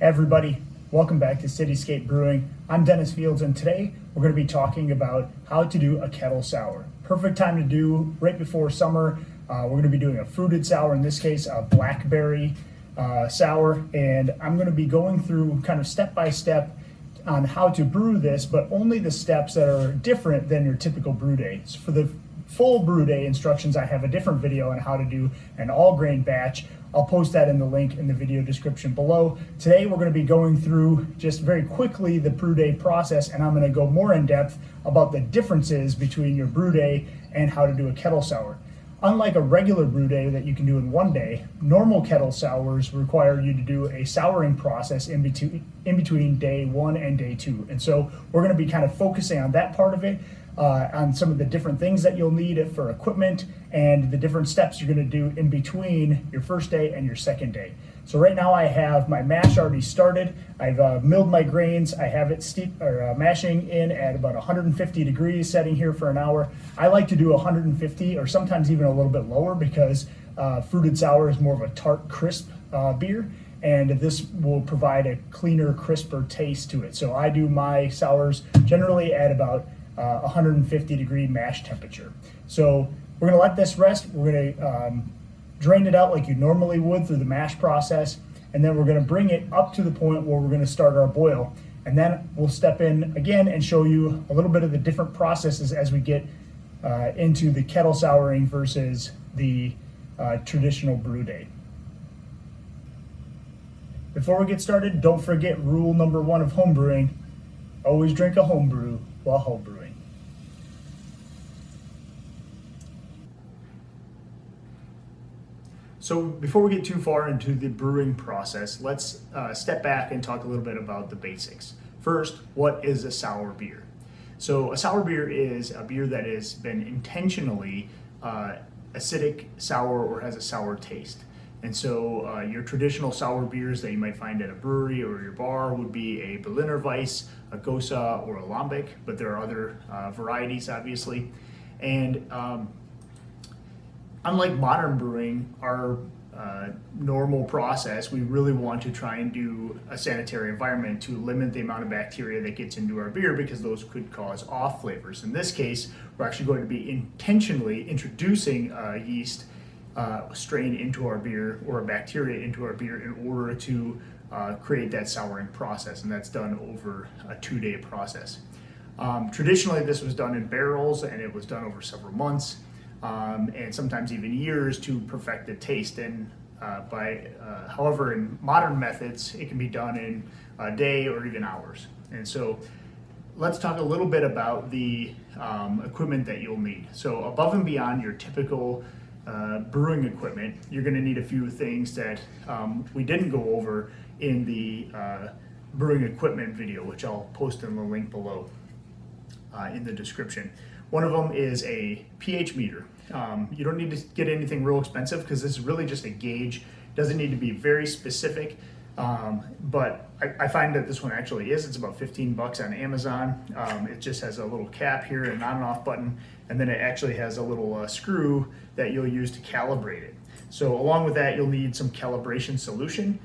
Hey everybody, welcome back to Cityscape Brewing. I'm Dennis Fields, and today we're going to be talking about how to do a kettle sour. Perfect time to do right before summer. We're going to be doing a fruited sour, in this case a blackberry sour, and I'm going to be going through kind of step by step on how to brew this, but only the steps that are different than your typical brew day. So for the full brew day instructions, I have a different video on how to do an all grain batch. I'll post that in the link in the video description below. Today we're going to be going through just very quickly the brew day process, and I'm going to go more in depth about the differences between your brew day and how to do a kettle sour. Unlike a regular brew day that you can do in one day, normal kettle sours require you to do a souring process in between day one and day two. And so we're going to be kind of focusing on that part of it, on some of the different things that you'll need for equipment and the different steps you're going to do in between your first day and your second day. So right now I have my mash already started. I've milled my grains. I have it mashing in at about 150 degrees, setting here for an hour. I like to do 150 or sometimes even a little bit lower because fruited sour is more of a tart, crisp beer, and this will provide a cleaner, crisper taste to it. So I do my sours generally at about 150 degree mash temperature. So we're going to let this rest. We're going to drain it out like you normally would through the mash process, and then we're going to bring it up to the point where we're going to start our boil, and then we'll step in again and show you a little bit of the different processes as we get into the kettle souring versus the traditional brew day. Before we get started, don't forget rule number one of home brewing: always drink a home brew while home brewing. So before we get too far into the brewing process, let's step back and talk a little bit about the basics. First, what is a sour beer? So a sour beer is a beer that has been intentionally acidic, sour, or has a sour taste. And so your traditional sour beers that you might find at a brewery or your bar would be a Berliner Weiss, a Gose, or a Lambic, but there are other varieties, obviously. And unlike modern brewing, our normal process, we really want to try and do a sanitary environment to limit the amount of bacteria that gets into our beer, because those could cause off flavors. In this case, we're actually going to be intentionally introducing yeast strain into our beer, or a bacteria into our beer, in order to create that souring process, and that's done over a 2-day process. Traditionally, this was done in barrels, and it was done over several months, and sometimes even years to perfect the taste. And however, in modern methods, it can be done in a day or even hours. And so let's talk a little bit about the equipment that you'll need. So above and beyond your typical brewing equipment, you're going to need a few things that we didn't go over in the brewing equipment video, which I'll post in the link below in the description. One of them is a pH meter. You don't need to get anything real expensive, because this is really just a gauge. It doesn't need to be very specific, but I find that this one actually is. It's about 15 bucks on Amazon. It just has a little cap here, an on and off button, and then it actually has a little screw that you'll use to calibrate it. So along with that, you'll need some calibration solution.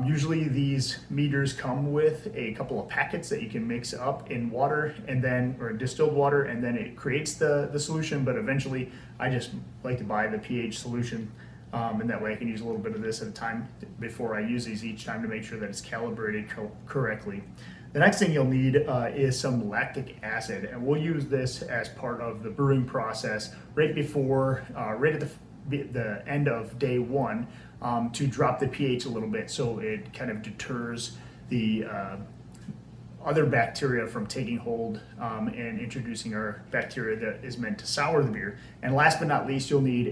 Usually these meters come with a couple of packets that you can mix up in water, and then, or distilled water, and then it creates the solution. But eventually I just like to buy the pH solution, and that way I can use a little bit of this at a time before I use these each time, to make sure that it's calibrated correctly. The next thing you'll need is some lactic acid, and we'll use this as part of the brewing process right at the end of day one, to drop the pH a little bit, so it kind of deters the other bacteria from taking hold and introducing our bacteria that is meant to sour the beer. And last but not least, you'll need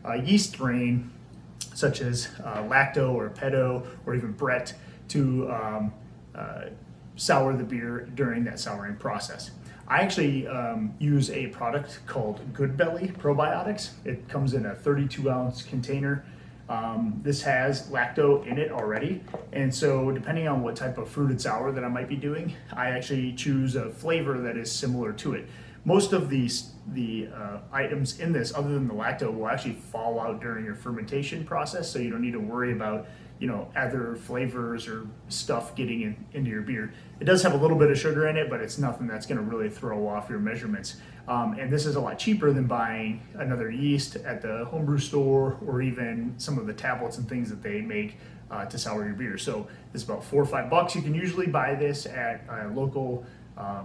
a yeast strain such as lacto or pedo or even Brett to sour the beer during that souring process. I actually use a product called Goodbelly Probiotics. It comes in a 32-ounce container. This has lacto in it already, and so depending on what type of fruited sour that I might be doing, I actually choose a flavor that is similar to it. Most of the items in this, other than the lacto, will actually fall out during your fermentation process, so you don't need to worry about other flavors or stuff getting into your beer. It does have a little bit of sugar in it, but it's nothing that's going to really throw off your measurements. And this is a lot cheaper than buying another yeast at the homebrew store, or even some of the tablets and things that they make to sour your beer. So it's about $4 or $5. You can usually buy this at a local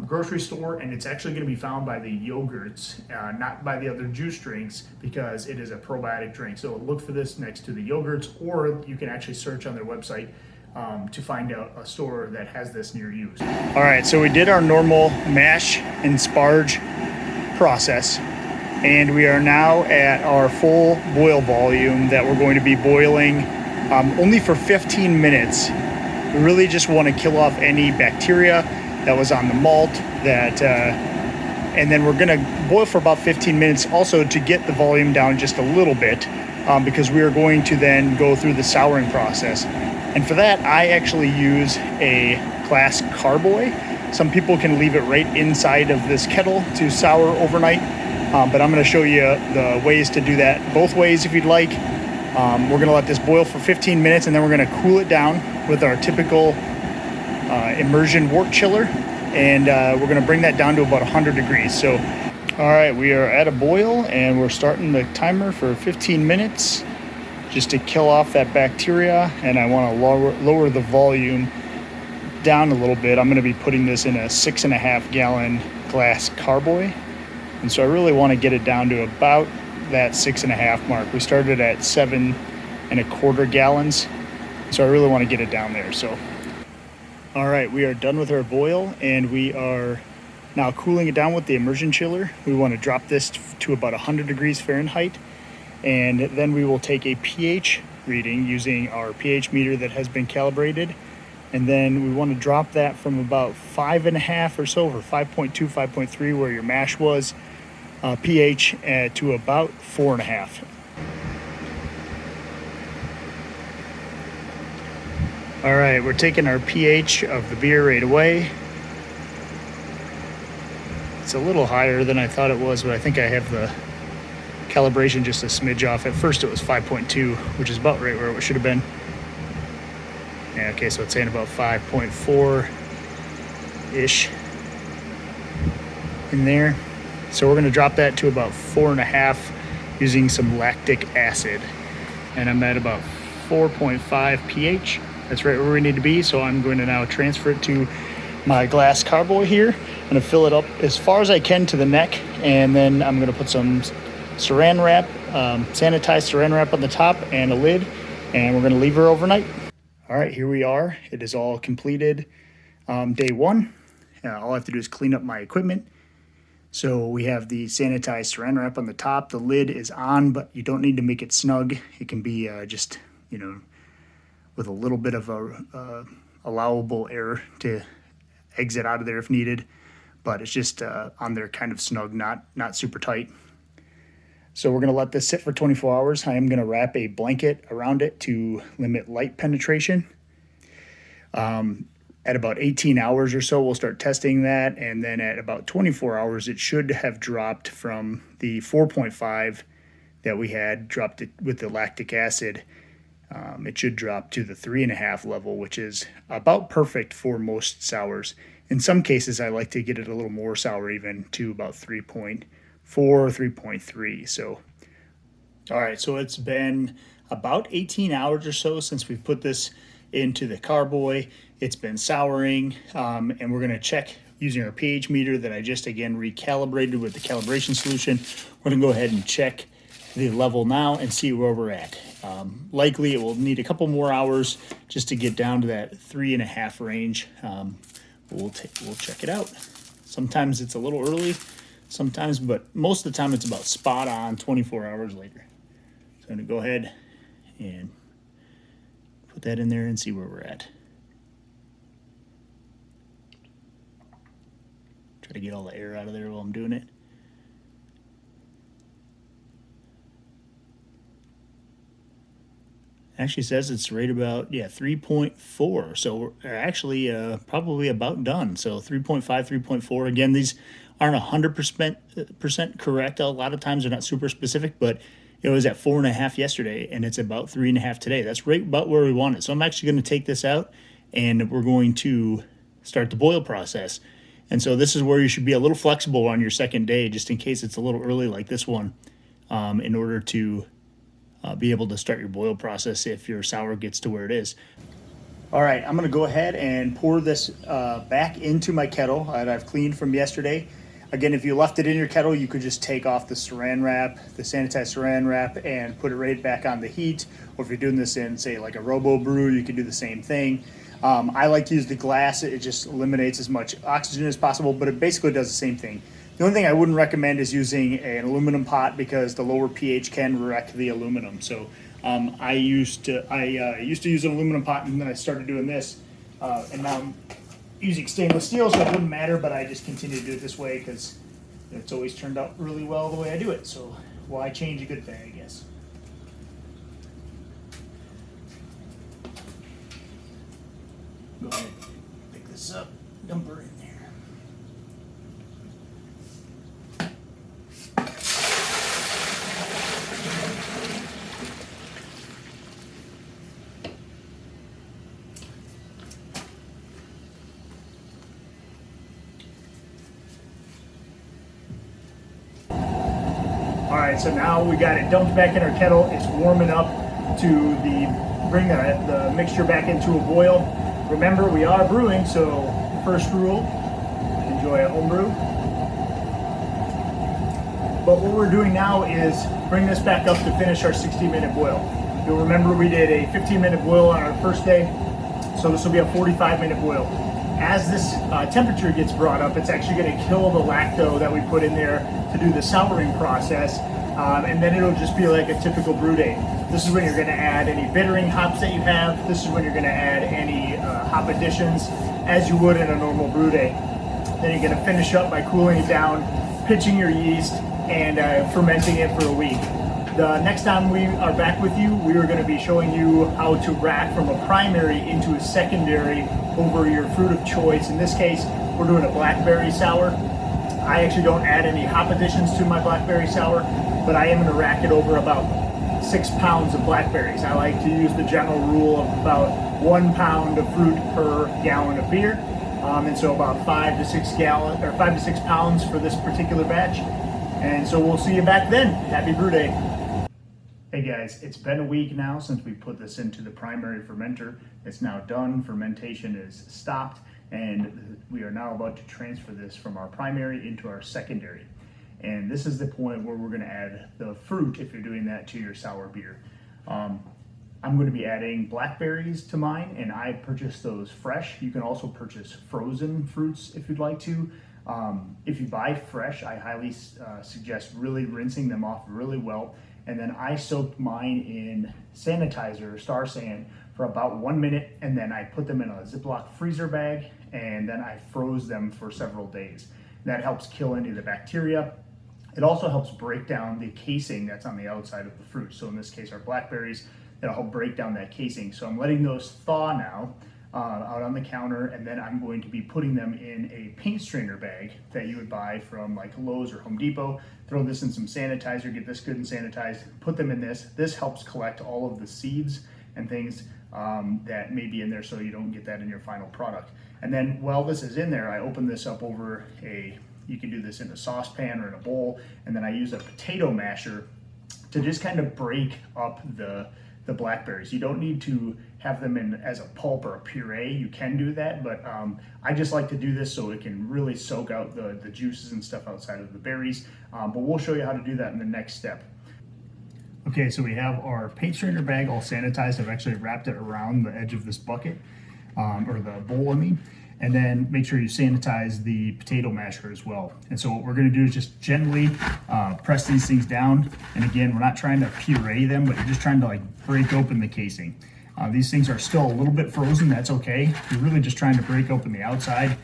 grocery store, and it's actually going to be found by the yogurts, not by the other juice drinks, because it is a probiotic drink. So look for this next to the yogurts, or you can actually search on their website to find out a store that has this near you. All right, so we did our normal mash and sparge process, and we are now at our full boil volume that we're going to be boiling only for 15 minutes. We really just want to kill off any bacteria that was on the malt, and then we're going to boil for about 15 minutes also to get the volume down just a little bit, because we are going to then go through the souring process. And for that, I actually use a glass carboy. Some people can leave it right inside of this kettle to sour overnight, but I'm going to show you the ways to do that both ways if you'd like. We're going to let this boil for 15 minutes, and then we're going to cool it down with our typical immersion wort chiller, and we're going to bring that down to about 100 degrees. So, all right, we are at a boil, and we're starting the timer for 15 minutes just to kill off that bacteria, and I want to lower the volume down a little bit. I'm going to be putting this in a 6.5 gallon glass carboy, and so I really want to get it down to about that 6.5 mark. We started at 7.25 gallons, so I really want to get it down there. So all right, we are done with our boil, and we are now cooling it down with the immersion chiller. We want to drop this to about 100 degrees Fahrenheit, and then we will take a pH reading using our pH meter that has been calibrated, and then we want to drop that from about 5.5 or so, or 5.2, 5.3 where your mash was, pH to about 4.5. All right, we're taking our pH of the beer right away. It's a little higher than I thought it was, but I think I have the calibration just a smidge off. At first it was 5.2, which is about right where it should have been. Yeah, okay, so it's saying about 5.4-ish in there. So we're gonna drop that to about 4.5 using some lactic acid. And I'm at about 4.5 pH. That's right where we need to be. So I'm going to now transfer it to my glass carboy here. I'm gonna fill it up as far as I can to the neck, and then I'm gonna put some saran wrap, sanitized saran wrap on the top and a lid, and we're gonna leave her overnight. All right, here we are. It is all completed. Day one. All I have to do is clean up my equipment. So we have the sanitized saran wrap on the top. The lid is on, but you don't need to make it snug. It can be just, with a little bit of a allowable air to exit out of there if needed. But it's just on there kind of snug, not super tight. So we're going to let this sit for 24 hours. I am going to wrap a blanket around it to limit light penetration. At about 18 hours or so, we'll start testing that. And then at about 24 hours, it should have dropped from the 4.5 that we had, dropped it with the lactic acid. It should drop to the 3.5 level, which is about perfect for most sours. In some cases, I like to get it a little more sour, even to about 3.4, 3.3. So, all right, so it's been about 18 hours or so since we put this into the carboy. It's been souring, and we're going to check using our pH meter that I just again recalibrated with the calibration solution. We're going to go ahead and check the level now and see where we're at. Likely it will need a couple more hours just to get down to that 3.5 range. We'll check it out. Sometimes it's a little early, sometimes, but most of the time it's about spot on 24 hours later. So I'm going to go ahead and put that in there and see where we're at. Try to get all the air out of there while I'm doing it. Actually says it's right about 3.4, so we're actually probably about done. So 3.5, 3.4. Again, these aren't 100% correct. A lot of times they're not super specific, but It was at 4.5 yesterday, and it's about 3.5 today. That's right about where we want it. So I'm actually going to take this out, and we're going to start the boil process. And so this is where you should be a little flexible on your second day, just in case it's a little early like this one, in order to be able to start your boil process if your sour gets to where it is. All right, I'm gonna go ahead and pour this back into my kettle that I've cleaned from yesterday. Again, if you left it in your kettle, you could just take off the saran wrap, the sanitized saran wrap, and put it right back on the heat. Or if you're doing this in, say, like a Robo Brew, you can do the same thing. I like to use the glass. It just eliminates as much oxygen as possible, but it basically does the same thing. The only thing I wouldn't recommend is using an aluminum pot because the lower pH can wreck the aluminum. So I used to use an aluminum pot, and then I started doing this, and now I'm using stainless steel, so it wouldn't matter. But I just continue to do it this way because it's always turned out really well the way I do it. So why change a good thing, I guess. Go ahead, pick this up, dump her in there. All right, so now we got it dumped back in our kettle. It's warming up to bring the mixture back into a boil. Remember, we are brewing, so first rule, enjoy a home brew. But what we're doing now is bring this back up to finish our 60-minute boil. You'll remember we did a 15-minute boil on our first day, so this will be a 45-minute boil. As this temperature gets brought up, it's actually going to kill the lacto that we put in there to do the souring process, and then it'll just be like a typical brew day. This is when you're going to add any bittering hops that you have. This is when you're going to add any hop additions as you would in a normal brew day. Then you're going to finish up by cooling it down, pitching your yeast, and fermenting it for a week. The next time we are back with you, we are going to be showing you how to rack from a primary into a secondary over your fruit of choice. In this case, we're doing a blackberry sour. I actually don't add any hop additions to my blackberry sour, but I am going to rack it over about 6 pounds of blackberries. I like to use the general rule of about 1 pound of fruit per gallon of beer, and so about 5 to 6 pounds for this particular batch. And so we'll see you back then. Happy brew day. Hey guys, it's been a week now since we put this into the primary fermenter. It's now done, fermentation is stopped, and we are now about to transfer this from our primary into our secondary. And this is the point where we're going to add the fruit if you're doing that to your sour beer. I'm going to be adding blackberries to mine, and I purchased those fresh. You can also purchase frozen fruits if you'd like to. If you buy fresh, I highly suggest really rinsing them off really well. And then I soaked mine in sanitizer, Star San, for about 1 minute, and then I put them in a Ziploc freezer bag, and then I froze them for several days. That helps kill any of the bacteria. It also helps break down the casing that's on the outside of the fruit. So in this case, our blackberries, that'll help break down that casing. So I'm letting those thaw now out on the counter, and then I'm going to be putting them in a paint strainer bag that you would buy from like Lowe's or Home Depot. Throw this in some sanitizer, get this good and sanitized, put them in this. This helps collect all of the seeds and things that may be in there so you don't get that in your final product. And then while this is in there, I open this up over you can do this in a saucepan or in a bowl, and then I use a potato masher to just kind of break up the blackberries. You don't need to have them in as a pulp or a puree. You can do that, but I just like to do this so it can really soak out the juices and stuff outside of the berries. But we'll show you how to do that in the next step. Okay, so we have our paint strainer bag all sanitized. I've actually wrapped it around the edge of this bucket, or the bowl, I mean. And then make sure you sanitize the potato masher as well. And so what we're gonna do is just gently press these things down. And again, we're not trying to puree them, but you're just trying to like break open the casing. These things are still a little bit frozen, that's okay. You're really just trying to break open the outside.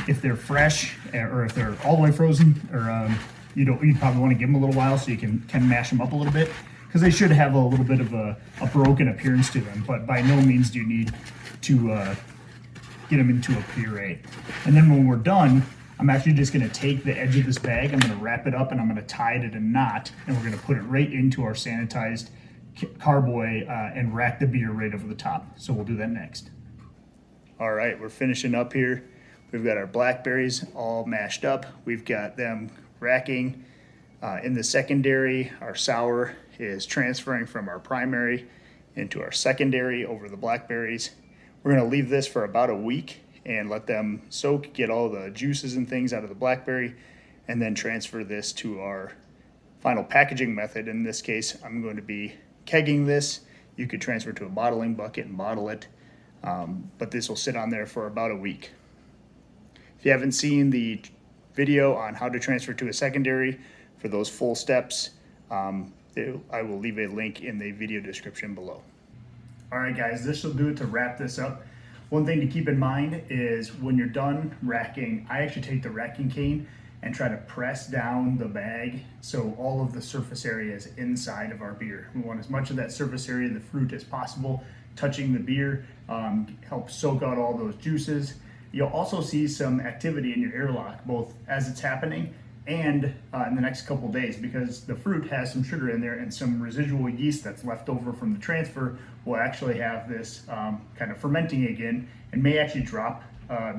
If they're fresh, or if they're all the way frozen, or you probably wanna give them a little while so you can mash them up a little bit, because they should have a little bit of a broken appearance to them, but by no means do you need to get them into a puree. And then when we're done, I'm actually just gonna take the edge of this bag, I'm gonna wrap it up and I'm gonna tie it in a knot, and we're gonna put it right into our sanitized carboy and rack the beer right over the top. So we'll do that next. All right, we're finishing up here. We've got our blackberries all mashed up. We've got them racking in the secondary. Our sour is transferring from our primary into our secondary over the blackberries. We're gonna leave this for about a week and let them soak, get all the juices and things out of the blackberry, and then transfer this to our final packaging method. In this case, I'm going to be kegging this. You could transfer to a bottling bucket and bottle it, but this will sit on there for about a week. If you haven't seen the video on how to transfer to a secondary for those full steps, I will leave a link in the video description below. All right, guys, this will do it to wrap this up. One thing to keep in mind is when you're done racking, I actually take the racking cane and try to press down the bag so all of the surface area is inside of our beer. We want as much of that surface area of the fruit as possible touching the beer, help soak out all those juices. You'll also see some activity in your airlock, both as it's happening and in the next couple days, because the fruit has some sugar in there and some residual yeast that's left over from the transfer will actually have this kind of fermenting again and may actually drop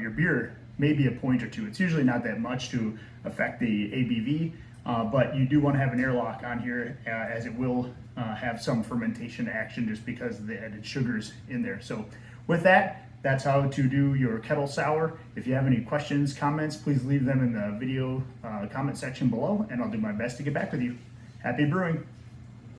your beer maybe a point or two. It's usually not that much to affect the ABV, but you do want to have an airlock on here as it will have some fermentation action just because of the added sugars in there. So with that, that's how to do your kettle sour. If you have any questions, comments, please leave them in the video comment section below, and I'll do my best to get back with you. Happy brewing.